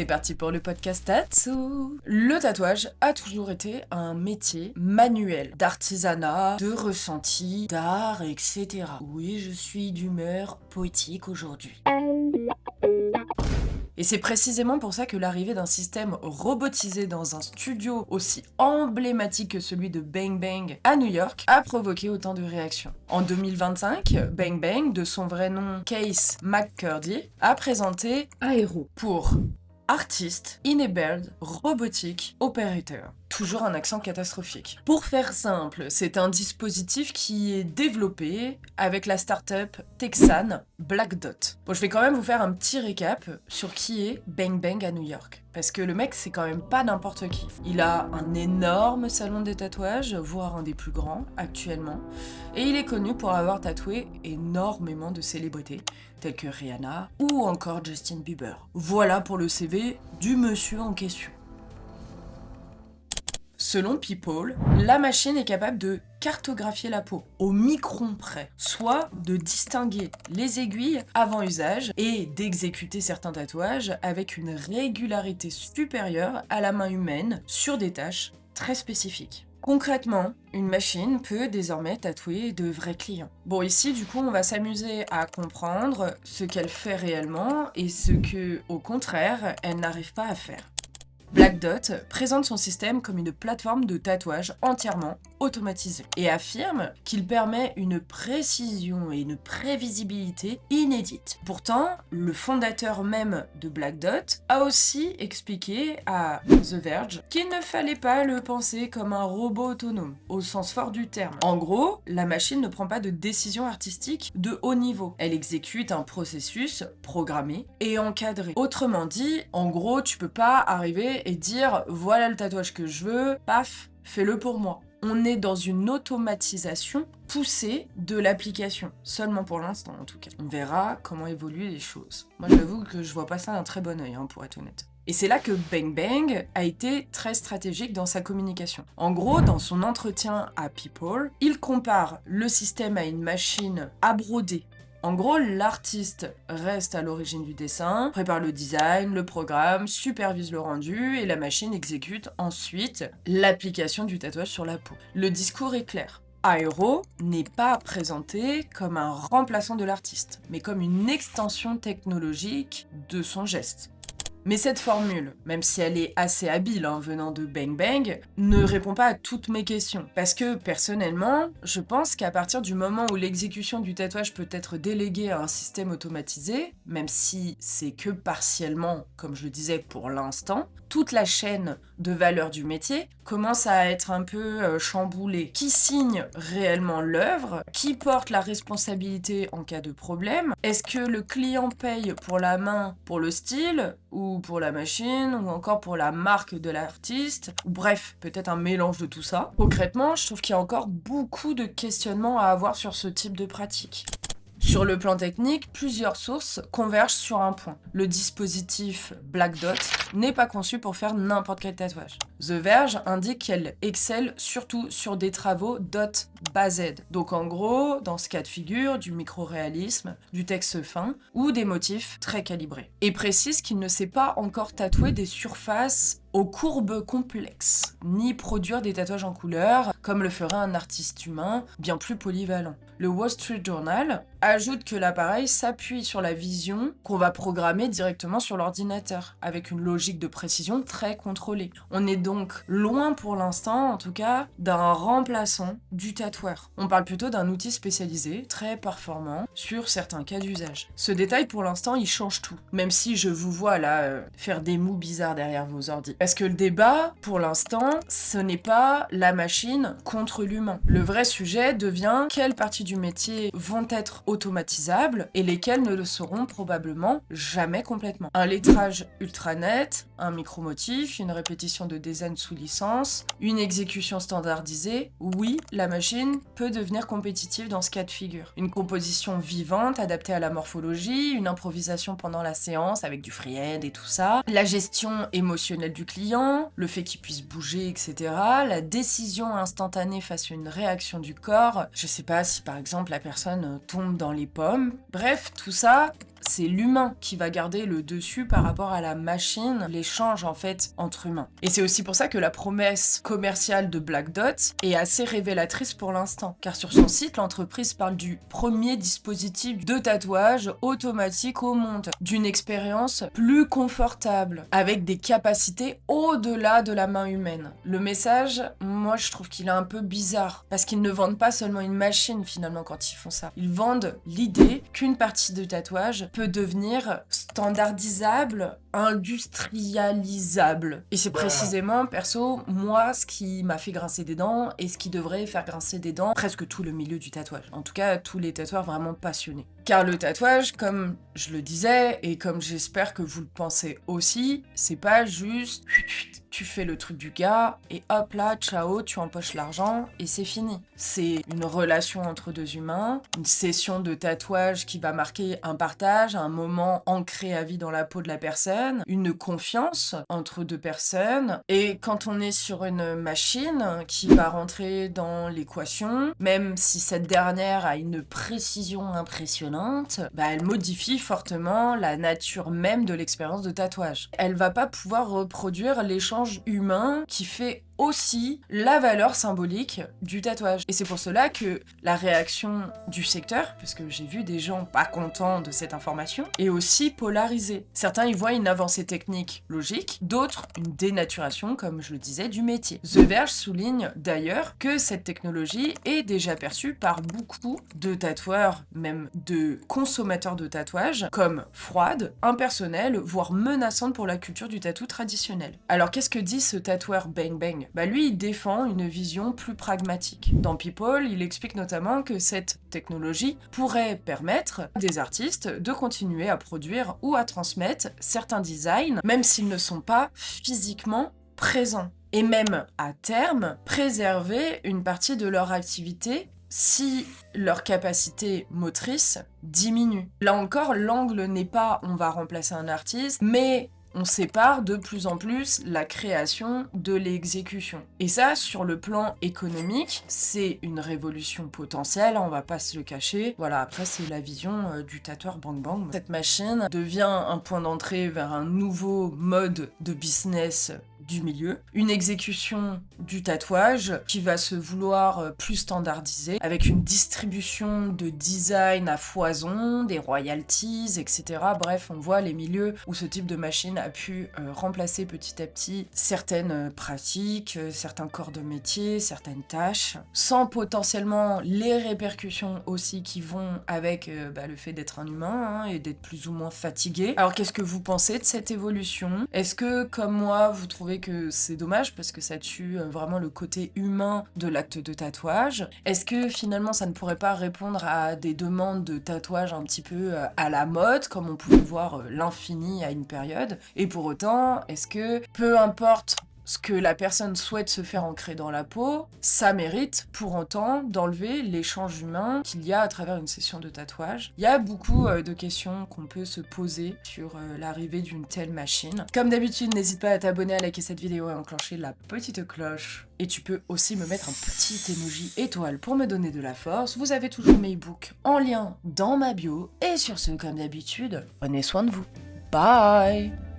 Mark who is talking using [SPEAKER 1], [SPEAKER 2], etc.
[SPEAKER 1] C'est parti pour le podcast Tattoo. Le tatouage a toujours été un métier manuel, d'artisanat, de ressenti, d'art, etc. Oui, je suis d'humeur poétique aujourd'hui. Et c'est précisément pour ça que l'arrivée d'un système robotisé dans un studio aussi emblématique que celui de Bang Bang à New York a provoqué autant de réactions. En 2025, Bang Bang, de son vrai nom Case McCurdy, a présenté Aero pour Artist Enabled Robotic Operator. Toujours un accent catastrophique. Pour faire simple, c'est un dispositif qui est développé avec la startup texane Black Dot. Bon, je vais quand même vous faire un petit récap sur qui est Bang Bang à New York. Parce que le mec, c'est quand même pas n'importe qui. Il a un énorme salon de tatouage, voire un des plus grands actuellement. Et il est connu pour avoir tatoué énormément de célébrités, telles que Rihanna ou encore Justin Bieber. Voilà pour le CV du monsieur en question. Selon People, la machine est capable de cartographier la peau au micron près, soit de distinguer les aiguilles avant usage et d'exécuter certains tatouages avec une régularité supérieure à la main humaine sur des tâches très spécifiques. Concrètement, une machine peut désormais tatouer de vrais clients. Bon, ici, du coup, on va s'amuser à comprendre ce qu'elle fait réellement et ce que, au contraire, elle n'arrive pas à faire. Black Dot présente son système comme une plateforme de tatouage entièrement automatisée et affirme qu'il permet une précision et une prévisibilité inédites. Pourtant, le fondateur même de Black Dot a aussi expliqué à The Verge qu'il ne fallait pas le penser comme un robot autonome, au sens fort du terme. En gros, la machine ne prend pas de décision artistique de haut niveau. Elle exécute un processus programmé et encadré. Autrement dit, en gros, tu peux pas arriver et dire voilà le tatouage que je veux, paf, fais-le pour moi. On est dans une automatisation poussée de l'application, seulement pour l'instant en tout cas. On verra comment évoluent les choses. Moi j'avoue que je vois pas ça d'un très bon œil, pour être honnête. Et c'est là que Bang Bang a été très stratégique dans sa communication. En gros, dans son entretien à People, il compare le système à une machine à broder. En gros, l'artiste reste à l'origine du dessin, prépare le design, le programme, supervise le rendu et la machine exécute ensuite l'application du tatouage sur la peau. Le discours est clair. Aero n'est pas présenté comme un remplaçant de l'artiste, mais comme une extension technologique de son geste. Mais cette formule, même si elle est assez habile venant de Bang Bang, ne répond pas à toutes mes questions. Parce que personnellement, je pense qu'à partir du moment où l'exécution du tatouage peut être déléguée à un système automatisé, même si c'est que partiellement, comme je le disais pour l'instant, toute la chaîne de valeur du métier commence à être un peu chamboulée. Qui signe réellement l'œuvre? Qui porte la responsabilité en cas de problème? Est-ce que le client paye pour la main, pour le style, ou pour la machine, ou encore pour la marque de l'artiste? Bref, peut-être un mélange de tout ça. Concrètement, je trouve qu'il y a encore beaucoup de questionnements à avoir sur ce type de pratique. Sur le plan technique, plusieurs sources convergent sur un point. Le dispositif Black Dot n'est pas conçu pour faire n'importe quel tatouage. The Verge indique qu'elle excelle surtout sur des travaux dot based. Donc en gros, dans ce cas de figure, du micro-réalisme, du texte fin ou des motifs très calibrés. Et précise qu'il ne sait pas encore tatouer des surfaces aux courbes complexes, ni produire des tatouages en couleur, comme le ferait un artiste humain, bien plus polyvalent. Le Wall Street Journal ajoute que l'appareil s'appuie sur la vision qu'on va programmer directement sur l'ordinateur, avec une logique de précision très contrôlée. On est donc loin pour l'instant, en tout cas, d'un remplaçant du tatoueur. On parle plutôt d'un outil spécialisé, très performant, sur certains cas d'usage. Ce détail, pour l'instant, il change tout, même si je vous vois là faire des mots bizarres derrière vos ordi. Parce que le débat, pour l'instant, ce n'est pas la machine contre l'humain. Le vrai sujet devient quelles parties du métier vont être automatisables et lesquelles ne le seront probablement jamais complètement. Un lettrage ultra net, un micromotif, une répétition de design sous licence, une exécution standardisée, oui, la machine peut devenir compétitive dans ce cas de figure. Une composition vivante, adaptée à la morphologie, une improvisation pendant la séance avec du freehand et tout ça, la gestion émotionnelle du client, le fait qu'il puisse bouger, etc. La décision instantanée face à une réaction du corps. Je sais pas si par exemple la personne tombe dans les pommes. Bref, tout ça, c'est l'humain qui va garder le dessus par rapport à la machine, l'échange en fait entre humains. Et c'est aussi pour ça que la promesse commerciale de Black Dot est assez révélatrice pour l'instant, car sur son site, l'entreprise parle du premier dispositif de tatouage automatique au monde, d'une expérience plus confortable, avec des capacités au-delà de la main humaine. Le message, moi je trouve qu'il est un peu bizarre, parce qu'ils ne vendent pas seulement une machine finalement quand ils font ça. Ils vendent l'idée qu'une partie de tatouage peut devenir standardisable, industrialisable. Et c'est précisément, perso, moi, ce qui m'a fait grincer des dents et ce qui devrait faire grincer des dents presque tout le milieu du tatouage. En tout cas, tous les tatoueurs vraiment passionnés. Car le tatouage, comme je le disais, et comme j'espère que vous le pensez aussi, c'est pas juste tu fais le truc du gars et hop là, ciao, tu empoches l'argent et c'est fini. C'est une relation entre deux humains, une session de tatouage qui va marquer un partage, un moment ancré à vie dans la peau de la personne, une confiance entre deux personnes. Et quand on est sur une machine qui va rentrer dans l'équation, même si cette dernière a une précision impressionnante, elle modifie fortement la nature même de l'expérience de tatouage. Elle va pas pouvoir reproduire l'échange humain qui fait aussi la valeur symbolique du tatouage. Et c'est pour cela que la réaction du secteur, parce que j'ai vu des gens pas contents de cette information, est aussi polarisée. Certains y voient une avancée technique logique, d'autres une dénaturation, comme je le disais, du métier. The Verge souligne d'ailleurs que cette technologie est déjà perçue par beaucoup de tatoueurs, même de consommateurs de tatouage, comme froide, impersonnelle, voire menaçante pour la culture du tatou traditionnel. Alors qu'est-ce que dit ce tatoueur Bang Bang ? Lui, il défend une vision plus pragmatique. Dans People, il explique notamment que cette technologie pourrait permettre à des artistes de continuer à produire ou à transmettre certains designs, même s'ils ne sont pas physiquement présents. Et même, à terme, préserver une partie de leur activité si leur capacité motrice diminue. Là encore, l'angle n'est pas on va remplacer un artiste, mais on sépare de plus en plus la création de l'exécution. Et ça, sur le plan économique, c'est une révolution potentielle, on va pas se le cacher. Voilà, après c'est la vision du tatoueur Bang Bang. Cette machine devient un point d'entrée vers un nouveau mode de business du milieu, une exécution du tatouage qui va se vouloir plus standardisée, avec une distribution de design à foison, des royalties, etc. Bref, on voit les milieux où ce type de machine a pu remplacer petit à petit certaines pratiques, certains corps de métier, certaines tâches, sans potentiellement les répercussions aussi qui vont avec le fait d'être un humain et d'être plus ou moins fatigué. Alors qu'est-ce que vous pensez de cette évolution ? Est-ce que, comme moi, vous trouvez que c'est dommage parce que ça tue vraiment le côté humain de l'acte de tatouage? Est-ce que finalement ça ne pourrait pas répondre à des demandes de tatouage un petit peu à la mode, comme on pouvait voir l'infini à une période? Et pour autant, est-ce que peu importe ce que la personne souhaite se faire ancrer dans la peau, ça mérite pour autant d'enlever l'échange humain qu'il y a à travers une session de tatouage. Il y a beaucoup de questions qu'on peut se poser sur l'arrivée d'une telle machine. Comme d'habitude, n'hésite pas à t'abonner, à liker cette vidéo et à enclencher la petite cloche. Et tu peux aussi me mettre un petit emoji étoile pour me donner de la force. Vous avez toujours mes e-books en lien dans ma bio. Et sur ce, comme d'habitude, prenez soin de vous. Bye!